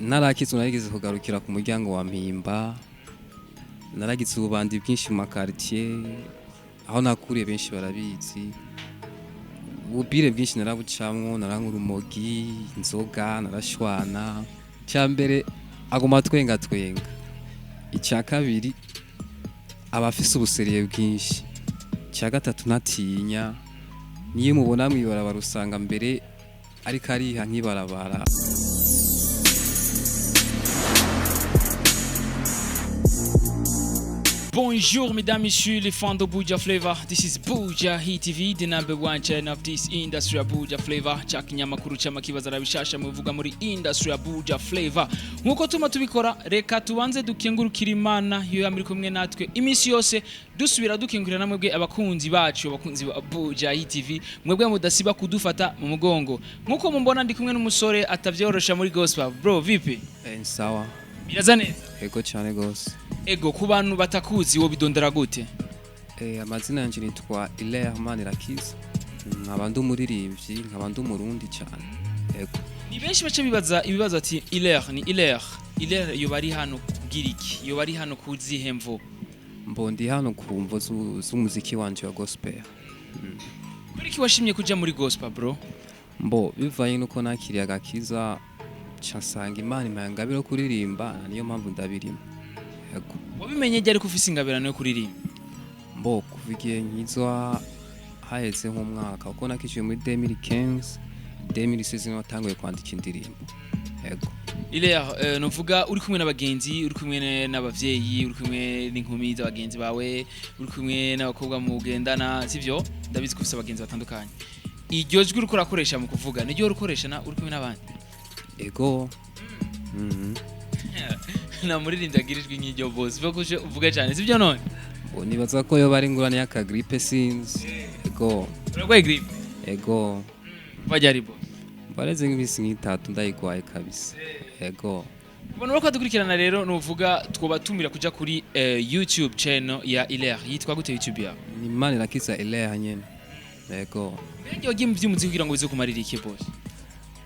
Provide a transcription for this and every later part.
narakize narigeze kugarukira ku muryango wa Mpimba, naragize ububandi bwinshi mu makaritiye, aho nakuriye benshi barabizi. Ububire bwinshi narabucamwo, naranywa urumogi, inzoga, narashwana. Icya mbere aguma twenga. Icya kabiri abafise ubuseriye bwinshi. Icya gatatu ntatinya, niyo mubona mwibarabara usanga mbere ariko ariha nk'ibarabara. Bonjour mesdames, messieurs, les fans de Buja Flavor. This is Buja Hit TV, the number one channel of this industry of Buja Flavor. Chakinyamakuru cy'amakibazo arabishasha muvuga muri industry ya Buja Flavor. Nkuko tuma tubikora, reka tubanze dukengurukira Imana yo yamuri kumwe natwe imisi yose, dusubira dukengurira namwebwe abakunzi bacu, abakunzi ba Buja Hit TV, mwebwe mudasiba kudufata mu mugongo. Nkuko mumbona ndi kumwe n'umusore atavyorosha muri gospel. Bro, vipi? Sawa. Biraza neza? Ego cyane gose. Ego ku bantu batakuzi wo bidondera gute? Amazina yanje nitwa Hilaire Manirakiza. Nkaba ndi umuririmbyi, nkaba ndi umurundi cyane. Ego. Ni benshi bace bibaza ibibazo ati Hilaire ni Hilaire. Hilaire yo bari hano kugira iki? Yo bari hano kuzihemvo. Mbondi hano kumvo z'umuziki wanje wa gospel. Kuri ki washimye kuja muri gospel bro? Mbo bivanye nuko nakiriye agakiza cyasanga Imana impangabiro kuririmba, niyo mpamvu ndabirimo. Ego. Wabimenye ryari ko ufise ingabirano yo kuririmba? Mbo kuvigiye nkizwa haheze nk'umwaka uko nakiciye muri 2015 2016 natanguye kwandika indirimbo. Ego. Hilaire novuga uri kumwe n'abagenzi, uri kumwe n'abavyeyi, uri kumwe n'inkumi z'abagenzi bawe, uri kumwe n'abakobwa mu gendana, sivyo? Ndabizi ko ufise abagenzi batandukanye. Iryo jwi uriko urakoresha mu kuvuga niryo urukoresha na uri kumwe n'abandi? Ego. Na muririmbyi agirijwe nk'iryo boss bakuje uvuga cyane sivyo none? Nibaza ko yo bari ngurane ya ka grippe sinzi. Ego. Uragwaye grippe? Ego. Bajari boss. Bareze nk'ibisi nk'itatu ndayigwaye kabisa. Ego. Ubona ko dukurikirana rero nuvuga twobatumira kuja kuri YouTube channel ya Hilaire. Yitwa gute YouTube yawe? Ni Manirakiza Hilaire nyene. Ego. Mbega wagiye mu by'umuziki kugira ngo bize kumarira iki boss?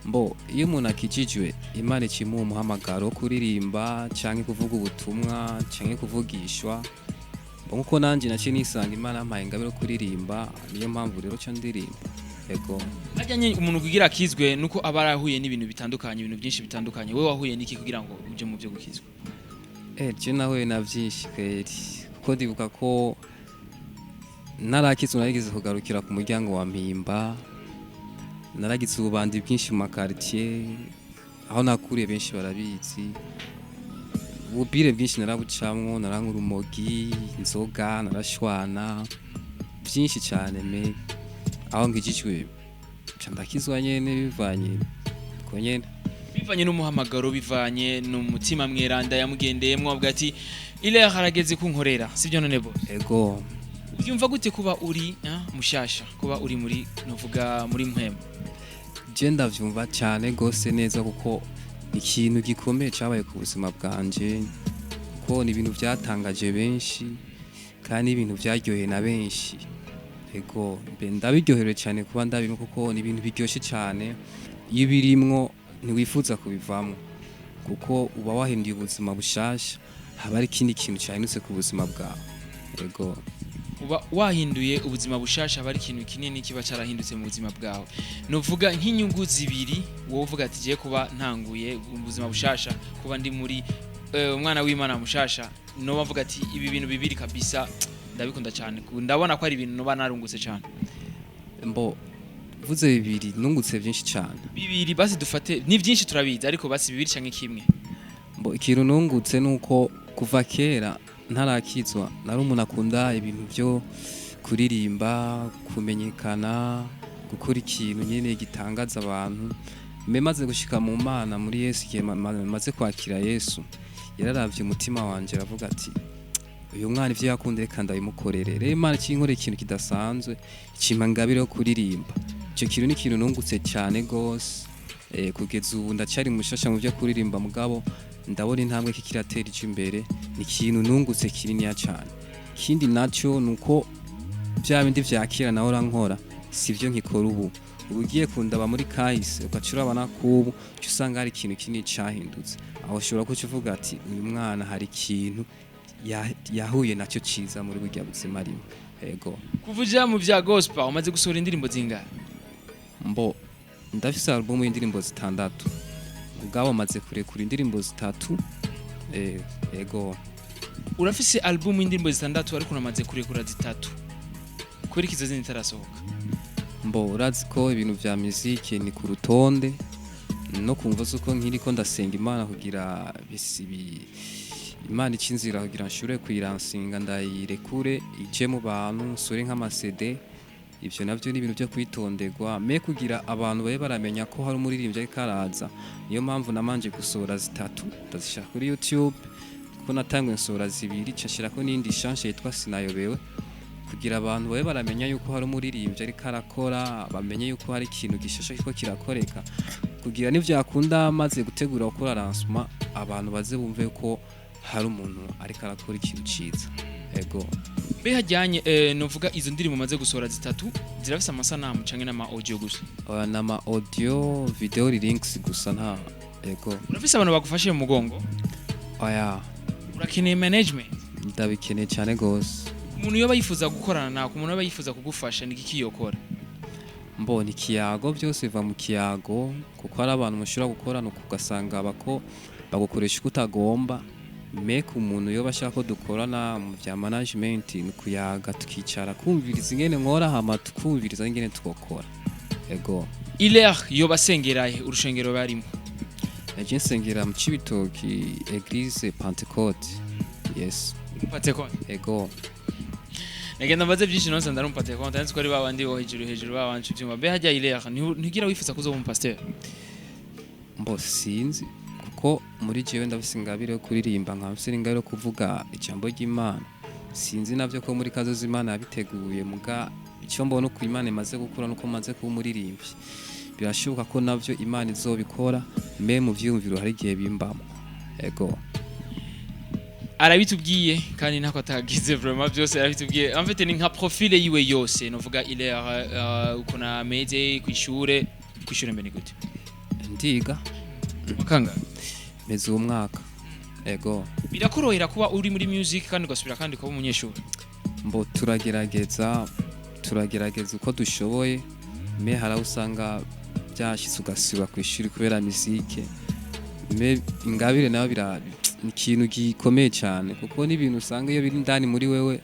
Mbo iyo umuntu akijijwe Imana ikimuha umuhamagaro kuririmba canke kuvuga ubutumwa canke kuvugishwa. Nkuko nanje naciye nisanga Imana yampaye ingabire kuririmba, niyo mpamvu rero cyo ndirimba. Ego. Ajyanye umuntu kugira akizwe nuko aba arahuye n'ibintu bitandukanye, ibintu byinshi bitandukanye. Wewe wahuye n'iki kugira ngo uje mu byo gukizwa? Je nahuye na byinshi kweri. Kuko ndibuka ko narakize narigeze kugarukira ku muryango wa Mpimba. Naragize ububandi bwinshi mu makaritiye, aho nakuriye benshi barabizi. Ububire bwinshi narabucamwo, naranywa urumogi, inzoga, narashwana byinshi cyane me. Aho ngijijwe ndakizwa nyene bivanye ko nyene. Bivanye n'umuhamagaro, bivanye n'umutima mweranda yamugendeyemwo avuga ati Hilaire harageze kunkorera, sivyo none bo? Ego. Ubyumva gute kuba uri mushasha, kuba uri muri novuga muri mpembo? Je ndavyumva cyane gose neza kuko ikintu gikomeye cyabaye ku buzima bwanje, kuko ni ibintu byatangaje benshi kandi ibintu byaryoheye na benshi. Ego, ndabiryoherewe cyane kuba ndabirimo kuko ni ibintu biryoshye cyane. Iyo birimwo ntiwifuza kubivamo kuko uba wahinduye ubuzima bushasha, haba ari ikindi kintu cyahindutse ku buzima bwawe. Ego. Uba wahinduye ubuzima bushasha bari ikintu kinini kiba carahindutse mu buzima bwawe. Novuga nk'inyungu zibiri wowe uvuga ati je kuba ntanguye ubuzima bushasha, kuba ndi muri umwana w'Imana mushasha, no bavuga ati ibi bintu bibiri kabisa ndabikunda cyane. Ndabona ko ari ibintu noba narungutse cyane. Mbo vuze bibiri nungutse byinshi cyane. Bibiri basi dufate ni byinshi turabizi ariko basi bibiri canke kimwe. Mbo ikintu nungutse nuko kuva kera ntarakizwa nari umuntu akunda ibintu byo kuririmba, kumenyekana, gukora ikintu nyene gitangaza abantu. Maze gushika mu Mana muri Yesu, maze kwakira Yesu, yararavye umutima wanje aravuga ati uyu mwana ivyo yakunde kandi abimukorere. Rero Imana kinkore ikintu kidasanzwe, ikimpa ngabire yo kuririmba. Ico kintu ni ikintu nungutse cyane gose. Kugeza ubu ndacyari mushasha mu byo kuririmba mugabo ndabona intambwe kikiratera imbere, ni ikintu nungutse kinini cyane. Kindi naco nuko bya bindi vyakira naho rankora sivyo nkikora ubu. ugiye kundaba muri kahise ugaca urabona kubu cyo usanga hari ikintu kinini cyahindutse aho ushobora kuvuga ati uyu mwana hari ikintu yahuye nacyo ciza muri burya buzima rimwe ego kuvuja mu vya gospel umaze gusohora indirimbo zingahe mbo ndafise album y'indirimbo 6 ubwabo maze kurekura indirimbo 3 ego urafise album y'indirimbo 6 ariko unamaze kurekura 3 kuri kizo zindi tarasohoka mbo urazi ko ibintu vya muziki ni ku rutonde no kumva uko nkiriko ndasenga Imana kugira bisibi Imana icinzira kugira nshure kuyiransinga ndayirekure ije mu bantu sore nk'ama CD ivyo navyo ni ibintu byo kwitonderwa me kugira abantu babe baramenya ko hari umuririmbyi ari karaza niyo mpamvu namanje gusohora 3 ndazishaka kuri YouTube ko natangwe nsohora 2 cashirako n'indi chance yitwa Sinayobewe kugira abantu babe baramenya yuko hari umuririmbyi ari karakora bamenye yuko hari ikintu gishasha kiko kirakoreka kugira n'ivyo yakunda maze gutegura gukora lancement abantu baze bumve ko hari umuntu ari karakora ikintu ciza ego be hajyanye novuga izo ndirimbo maze gusohora 3 zirafise amasanamu canke n'ama audio gusa n'ama audio video links gusa nta ego urafise abantu bagufashe mu mugongo oya urakeneye management ndabikeneye cyane gose umuntu yoba yifuza gukorana nawe umuntu yoba yifuza kugufasha niki yokora mbona ikiyago byose biva mu kiyago kuko hari abantu mushobora gukorana ugasanga bako bagukoresha kutagomba make umuntu yoba ashaka ko dukorana mu bya management ni kuyaga tukicara kumviriza ingene nkora hama tukumviriza ingene twokora ego Hilaire yoba sengeraye urushengero barimo eje nsengera mu Cibitoki Eglise Pentecote yes Pentecote ego Nagenda mbaze byinshi nonse ndarumpate konta nzi ko ari babandi bo hejuru babanje byuma be hajya Hilaire ntigira wifuza kuzo mu pasteur mbo sinzi kuko muri jewe ndafise ingabire yo kuririmba nkafise ingabire yo kuvuga ijambo ry'Imana sinzi navyo ko muri kazo z'Imana yabiteguye muga icyo mbona uko Imana imaze gukura nuko maze kuba umuririmbyi birashoboka ko navyo Imana izobikora me mu vyumviro hari gihe bimbamo ego arabitubwiye kandi ntako atagize vraiment byose arabitubwiye en fait ni nka profile yiwe yose novuga Hilaire ukona meze kwishure mbene gute ndiga makanga meze umwaka ego birakorohera kuba uri muri music kandi ugasubira kandi kuba umunyeshuri mbo turagerageza uko dushoboye me hara usanga byashitse ugasubira kwishuri kubera music me ingabire nayo birabi ikintu gikomeye cyane kuko n'ibintu usanga iyo biri ndani muri wewe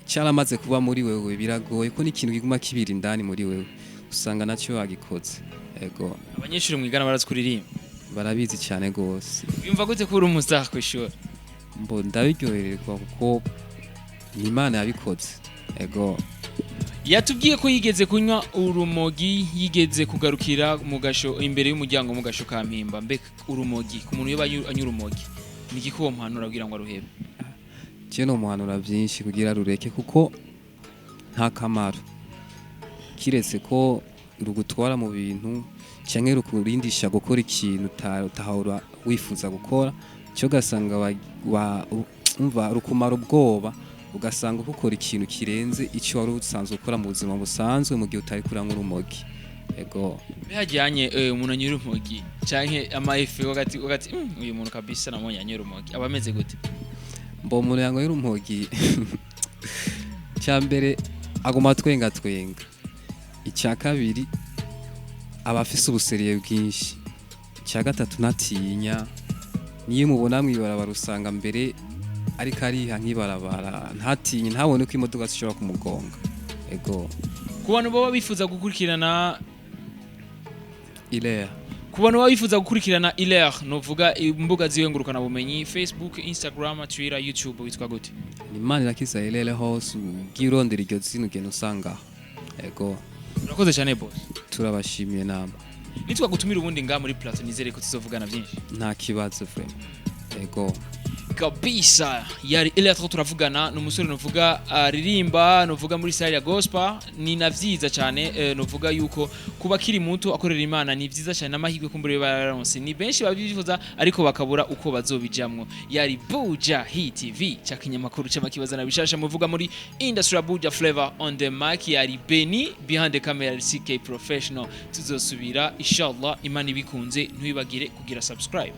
cyaramaze kuba muri wewe biragoye ko n'ikintu giguma kibiri indani muri wewe usanga nacyo wagikoze ego abanyeshuri mwigana barazi kuririmba barabizi cyane gose bimva gute ko uri umustar kwishura mbo ndabiryohererwa kuko Imana yabikoze ego yatubwiye ko yigeze kunywa urumogi yigeze kugarukira mu gasho imbere y'umuryango mu gasho ka Mpimba mbe urumogi ku muntu yoba anyura urumogi niki ko muhanura kugira ngo aruhebe je no muhanura byinshi kugira rureke kuko nta kamaro kiretse ko rugutwara mu bintu canke rukurindisha gukora ikintu utahora wifuza gukora cyo gasanga umva rukumara ubwoba ugasanga ukora ikintu kirenze icyo wari usanzwe ukora mu buzima busanzwe mu gihe utari kuranga urumogi ego bihajyanye umuntu anyura urumogi canke amaefe wagati uyu muntu kabisa namonye anyura urumogi abameze gute mbo umuntu yanyura urumogi cyambere aguma twenga icya kabiri abafise ubuseriye bwinshi icya gatatu natinya niyo mubona mwibarabara usanga mbere ariko ariha nk'ibarabara ntatinye ntabone ko imodoka zishobora kumugonga ego ku bantu baba bifuza gukurikirana Hilaire ku bantu baba bifuza gukurikirana Hilaire novuga imbuga ziwe ngurukana bumenyi Facebook Instagram Twitter YouTube witwa gute ni Imana irakiza Hilaire hose ubwirondera iryo zino geno usanga ego urakoze cyane boss turabashimiye nama nitwa gutumira ubundi nga muri plateau nizere ko tuzovugana byinshi nta kibazo vraiment ego kabisa yari Electro turavugana n'umusore novuga aririmba novuga muri style ya gospel ni navyiza cyane novuga yuko kuba kiri muto akorera Imana ni vyiza cyane n'amahirwe kumbure baronse ni benshi babivuza ariko bakabura uko bazobijamwo yari Buja Hit TV cyakinyamakuru cy'amakibaza nabishasha muvuga muri Industry Buja Flavor on the mic yari Beni behind the camera CK Professional tuzosubira inshallah Imana ibikunze ntwibagire kugira subscribe